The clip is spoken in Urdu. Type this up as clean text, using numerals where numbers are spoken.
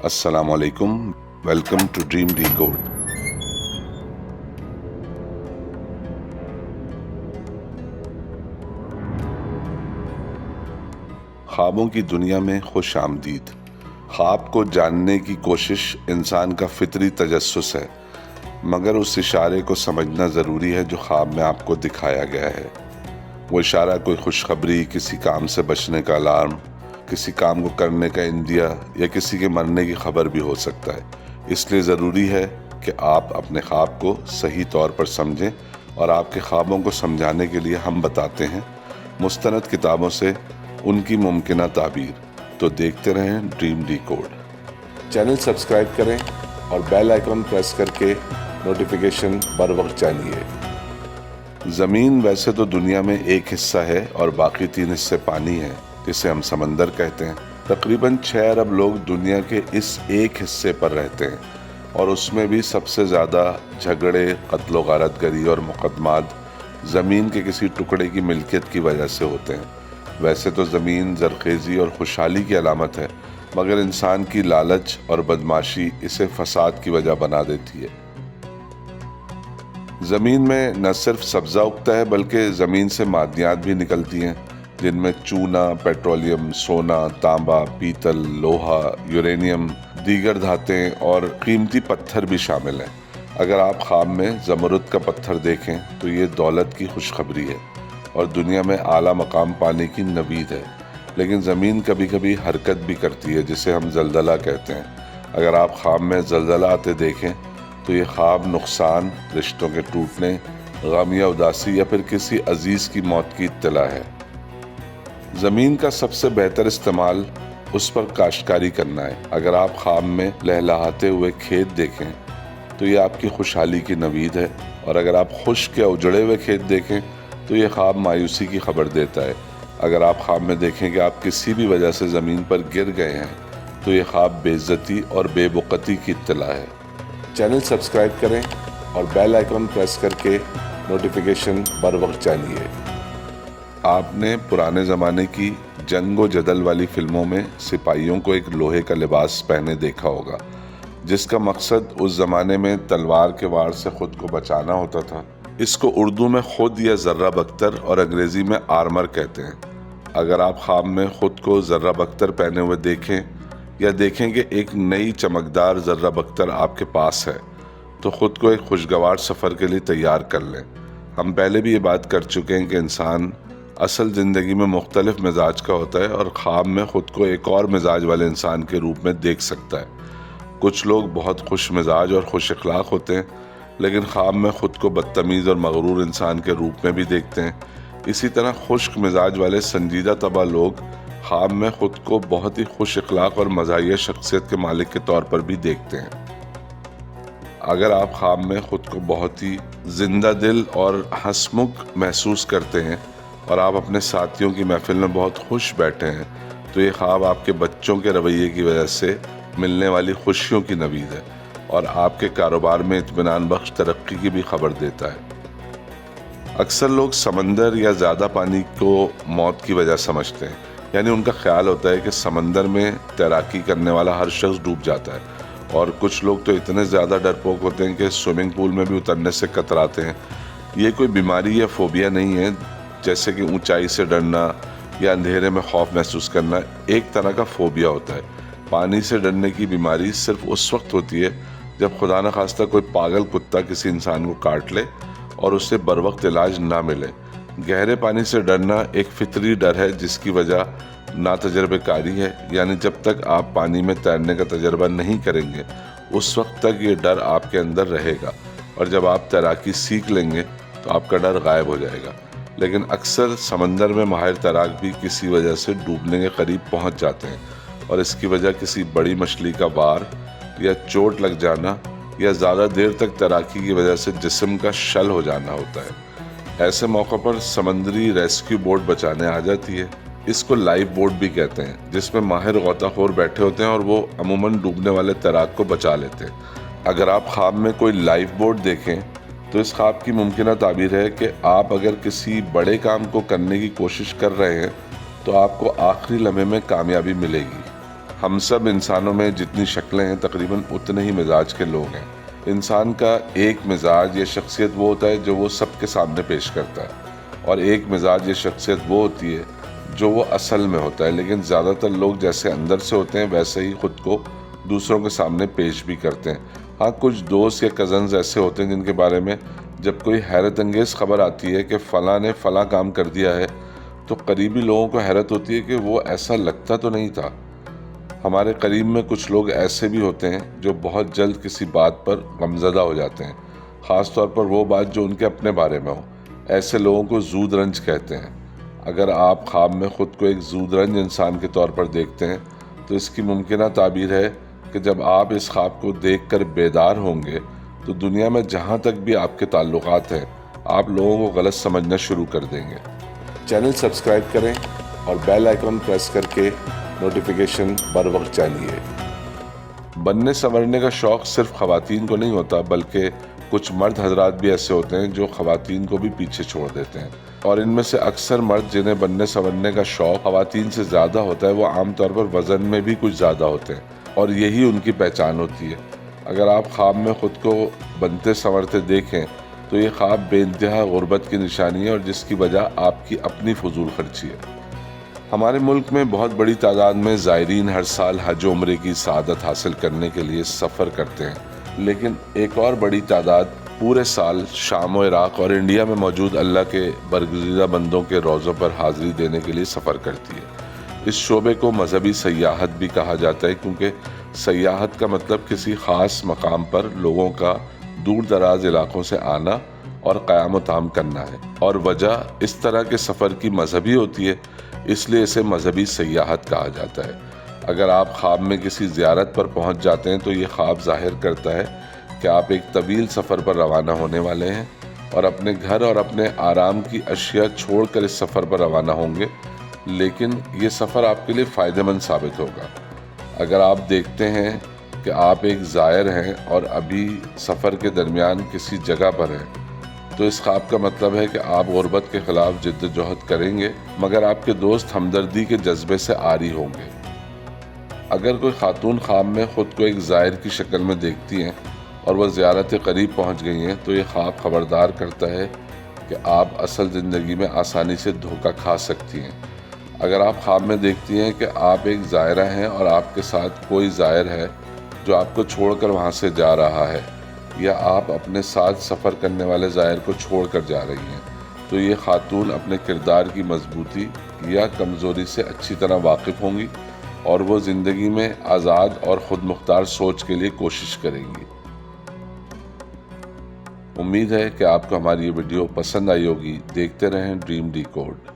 السلام علیکم، welcome to dream decode. خوابوں کی دنیا میں خوش آمدید۔ خواب کو جاننے کی کوشش انسان کا فطری تجسس ہے، مگر اس اشارے کو سمجھنا ضروری ہے جو خواب میں آپ کو دکھایا گیا ہے۔ وہ اشارہ کوئی خوشخبری، کسی کام سے بچنے کا الارم، کسی کام کو کرنے کا اندیا یا کسی کے مرنے کی خبر بھی ہو سکتا ہے۔ اس لیے ضروری ہے کہ آپ اپنے خواب کو صحیح طور پر سمجھیں، اور آپ کے خوابوں کو سمجھانے کے لیے ہم بتاتے ہیں مستند کتابوں سے ان کی ممکنہ تعبیر۔ تو دیکھتے رہیں dream decode. Channel subscribe کریں اور بیل آئیکن پریس کر کے نوٹیفیکیشن بر وقت جانیے۔ زمین ویسے تو دنیا میں ایک حصہ ہے اور باقی 3 حصے پانی ہیں، جسے ہم سمندر کہتے ہیں۔ تقریباً 6 ارب لوگ دنیا کے اس ایک حصے پر رہتے ہیں، اور اس میں بھی سب سے زیادہ جھگڑے، قتل و غارت گری اور مقدمات زمین کے کسی ٹکڑے کی ملکیت کی وجہ سے ہوتے ہیں۔ ویسے تو زمین زرخیزی اور خوشحالی کی علامت ہے، مگر انسان کی لالچ اور بدمعاشی اسے فساد کی وجہ بنا دیتی ہے۔ زمین میں نہ صرف سبزہ اگتا ہے بلکہ زمین سے معدنیات بھی نکلتی ہیں، جن میں چونا، پیٹرولیم، سونا، تانبا، پیتل، لوہا، یورینیم، دیگر دھاتیں اور قیمتی پتھر بھی شامل ہیں۔ اگر آپ خواب میں زمرد کا پتھر دیکھیں تو یہ دولت کی خوشخبری ہے اور دنیا میں اعلیٰ مقام پانے کی نوید ہے۔ لیکن زمین کبھی کبھی حرکت بھی کرتی ہے، جسے ہم زلزلہ کہتے ہیں۔ اگر آپ خواب میں زلزلہ آتے دیکھیں تو یہ خواب نقصان، رشتوں کے ٹوٹنے، غم یا اداسی یا پھر کسی عزیز کی موت کی اطلاع ہے۔ زمین کا سب سے بہتر استعمال اس پر کاشتکاری کرنا ہے۔ اگر آپ خواب میں لہلہاتے ہوئے کھیت دیکھیں تو یہ آپ کی خوشحالی کی نوید ہے، اور اگر آپ خشک یا اجڑے ہوئے کھیت دیکھیں تو یہ خواب مایوسی کی خبر دیتا ہے۔ اگر آپ خواب میں دیکھیں کہ آپ کسی بھی وجہ سے زمین پر گر گئے ہیں تو یہ خواب بے عزتی اور بے بقتی کی اطلاع ہے۔ چینل سبسکرائب کریں اور بیل آئیکن پریس کر کے نوٹیفیکیشن بر وقت جانیے۔ آپ نے پرانے زمانے کی جنگ و جدل والی فلموں میں سپاہیوں کو ایک لوہے کا لباس پہنے دیکھا ہوگا، جس کا مقصد اس زمانے میں تلوار کے وار سے خود کو بچانا ہوتا تھا۔ اس کو اردو میں خود یا ذرہ بختر اور انگریزی میں آرمر کہتے ہیں۔ اگر آپ خواب میں خود کو ذرہ بختر پہنے ہوئے دیکھیں یا دیکھیں کہ ایک نئی چمکدار ذرہ بختر آپ کے پاس ہے تو خود کو ایک خوشگوار سفر کے لیے تیار کر لیں۔ ہم پہلے بھی یہ بات کر چکے ہیں کہ انسان اصل زندگی میں مختلف مزاج کا ہوتا ہے اور خواب میں خود کو ایک اور مزاج والے انسان کے روپ میں دیکھ سکتا ہے۔ کچھ لوگ بہت خوش مزاج اور خوش اخلاق ہوتے ہیں، لیکن خواب میں خود کو بدتمیز اور مغرور انسان کے روپ میں بھی دیکھتے ہیں۔ اسی طرح خشک مزاج والے سنجیدہ طبع لوگ خواب میں خود کو بہت ہی خوش اخلاق اور مزاحیہ شخصیت کے مالک کے طور پر بھی دیکھتے ہیں۔ اگر آپ خواب میں خود کو بہت ہی زندہ دل اور ہنسمکھ محسوس کرتے ہیں اور آپ اپنے ساتھیوں کی محفل میں بہت خوش بیٹھے ہیں تو یہ خواب آپ کے بچوں کے رویے کی وجہ سے ملنے والی خوشیوں کی نوید ہے اور آپ کے کاروبار میں اطمینان بخش ترقی کی بھی خبر دیتا ہے۔ اکثر لوگ سمندر یا زیادہ پانی کو موت کی وجہ سمجھتے ہیں، یعنی ان کا خیال ہوتا ہے کہ سمندر میں تیراکی کرنے والا ہر شخص ڈوب جاتا ہے، اور کچھ لوگ تو اتنے زیادہ ڈرپوک ہوتے ہیں کہ سوئمنگ پول میں بھی اترنے سے کتراتے ہیں۔ یہ کوئی بیماری یا فوبیا نہیں ہے، جیسے کہ اونچائی سے ڈرنا یا اندھیرے میں خوف محسوس کرنا ایک طرح کا فوبیا ہوتا ہے۔ پانی سے ڈرنے کی بیماری صرف اس وقت ہوتی ہے جب خدا نخواستہ کوئی پاگل کتا کسی انسان کو کاٹ لے اور اسے بر وقت علاج نہ ملے۔ گہرے پانی سے ڈرنا ایک فطری ڈر ہے جس کی وجہ ناتجربہ کاری ہے، یعنی جب تک آپ پانی میں تیرنے کا تجربہ نہیں کریں گے اس وقت تک یہ ڈر آپ کے اندر رہے گا، اور جب آپ تیراکی سیکھ لیں گے تو آپ کا ڈر غائب ہو جائے گا۔ لیکن اکثر سمندر میں ماہر تیراک بھی کسی وجہ سے ڈوبنے کے قریب پہنچ جاتے ہیں، اور اس کی وجہ کسی بڑی مچھلی کا وار یا چوٹ لگ جانا یا زیادہ دیر تک تیراکی کی وجہ سے جسم کا شل ہو جانا ہوتا ہے۔ ایسے موقع پر سمندری ریسکیو بوٹ بچانے آ جاتی ہے۔ اس کو لائف بوٹ بھی کہتے ہیں، جس میں ماہر غوطہ خور بیٹھے ہوتے ہیں اور وہ عموماً ڈوبنے والے تیراک کو بچا لیتے ہیں۔ اگر آپ خواب میں کوئی لائف بوٹ دیکھیں تو اس خواب کی ممکنہ تعبیر ہے کہ آپ اگر کسی بڑے کام کو کرنے کی کوشش کر رہے ہیں تو آپ کو آخری لمحے میں کامیابی ملے گی۔ ہم سب انسانوں میں جتنی شکلیں ہیں تقریباً اتنے ہی مزاج کے لوگ ہیں۔ انسان کا ایک مزاج یا شخصیت وہ ہوتا ہے جو وہ سب کے سامنے پیش کرتا ہے، اور ایک مزاج یا شخصیت وہ ہوتی ہے جو وہ اصل میں ہوتا ہے، لیکن زیادہ تر لوگ جیسے اندر سے ہوتے ہیں ویسے ہی خود کو دوسروں کے سامنے پیش بھی کرتے ہیں۔ ہاں، کچھ دوست یا کزنز ایسے ہوتے ہیں جن کے بارے میں جب کوئی حیرت انگیز خبر آتی ہے کہ فلاں نے فلاں کام کر دیا ہے تو قریبی لوگوں کو حیرت ہوتی ہے کہ وہ ایسا لگتا تو نہیں تھا۔ ہمارے قریب میں کچھ لوگ ایسے بھی ہوتے ہیں جو بہت جلد کسی بات پر غمزدہ ہو جاتے ہیں، خاص طور پر وہ بات جو ان کے اپنے بارے میں ہو۔ ایسے لوگوں کو زود رنج کہتے ہیں۔ اگر آپ خواب میں خود کو ایک زود رنج انسان کے طور پر دیکھتے ہیں تو اس کی ممکنہ تعبیر ہے کہ جب آپ اس خواب کو دیکھ کر بیدار ہوں گے تو دنیا میں جہاں تک بھی آپ کے تعلقات ہیں آپ لوگوں کو غلط سمجھنا شروع کر دیں گے۔ چینل سبسکرائب کریں اور بیل آئیکن پریس کر کے نوٹیفیکیشن بر وقت چالیے۔ بننے سنورنے کا شوق صرف خواتین کو نہیں ہوتا، بلکہ کچھ مرد حضرات بھی ایسے ہوتے ہیں جو خواتین کو بھی پیچھے چھوڑ دیتے ہیں، اور ان میں سے اکثر مرد جنہیں بننے سنورنے کا شوق خواتین سے زیادہ ہوتا ہے وہ عام طور پر وزن میں بھی کچھ زیادہ ہوتے ہیں، اور یہی ان کی پہچان ہوتی ہے۔ اگر آپ خواب میں خود کو بنتے سنورتے دیکھیں تو یہ خواب بے انتہا غربت کی نشانی ہے، اور جس کی وجہ آپ کی اپنی فضول خرچی ہے۔ ہمارے ملک میں بہت بڑی تعداد میں زائرین ہر سال حج و عمرے کی سعادت حاصل کرنے کے لیے سفر کرتے ہیں، لیکن ایک اور بڑی تعداد پورے سال شام و عراق اور انڈیا میں موجود اللہ کے برگزیدہ بندوں کے روضوں پر حاضری دینے کے لیے سفر کرتی ہے۔ اس شعبے کو مذہبی سیاحت بھی کہا جاتا ہے، کیونکہ سیاحت کا مطلب کسی خاص مقام پر لوگوں کا دور دراز علاقوں سے آنا اور قیام و طعام کرنا ہے، اور وجہ اس طرح کے سفر کی مذہبی ہوتی ہے، اس لیے اسے مذہبی سیاحت کہا جاتا ہے۔ اگر آپ خواب میں کسی زیارت پر پہنچ جاتے ہیں تو یہ خواب ظاہر کرتا ہے کہ آپ ایک طویل سفر پر روانہ ہونے والے ہیں اور اپنے گھر اور اپنے آرام کی اشیاء چھوڑ کر اس سفر پر روانہ ہوں گے، لیکن یہ سفر آپ کے لیے فائدہ مند ثابت ہوگا۔ اگر آپ دیکھتے ہیں کہ آپ ایک زائر ہیں اور ابھی سفر کے درمیان کسی جگہ پر ہیں تو اس خواب کا مطلب ہے کہ آپ غربت کے خلاف جد و جہد کریں گے، مگر آپ کے دوست ہمدردی کے جذبے سے عاری ہوں گے۔ اگر کوئی خاتون خواب میں خود کو ایک زائر کی شکل میں دیکھتی ہیں اور وہ زیارت قریب پہنچ گئی ہیں تو یہ خواب خبردار کرتا ہے کہ آپ اصل زندگی میں آسانی سے دھوکہ کھا سکتی ہیں۔ اگر آپ خواب میں دیکھتی ہیں کہ آپ ایک زائرہ ہیں اور آپ کے ساتھ کوئی زائر ہے جو آپ کو چھوڑ کر وہاں سے جا رہا ہے، یا آپ اپنے ساتھ سفر کرنے والے زائر کو چھوڑ کر جا رہی ہیں، تو یہ خاتون اپنے کردار کی مضبوطی یا کمزوری سے اچھی طرح واقف ہوں گی اور وہ زندگی میں آزاد اور خود مختار سوچ کے لیے کوشش کریں گی۔ امید ہے کہ آپ کو ہماری یہ ویڈیو پسند آئی ہوگی۔ دیکھتے رہیں ڈریم ڈی کوڈ۔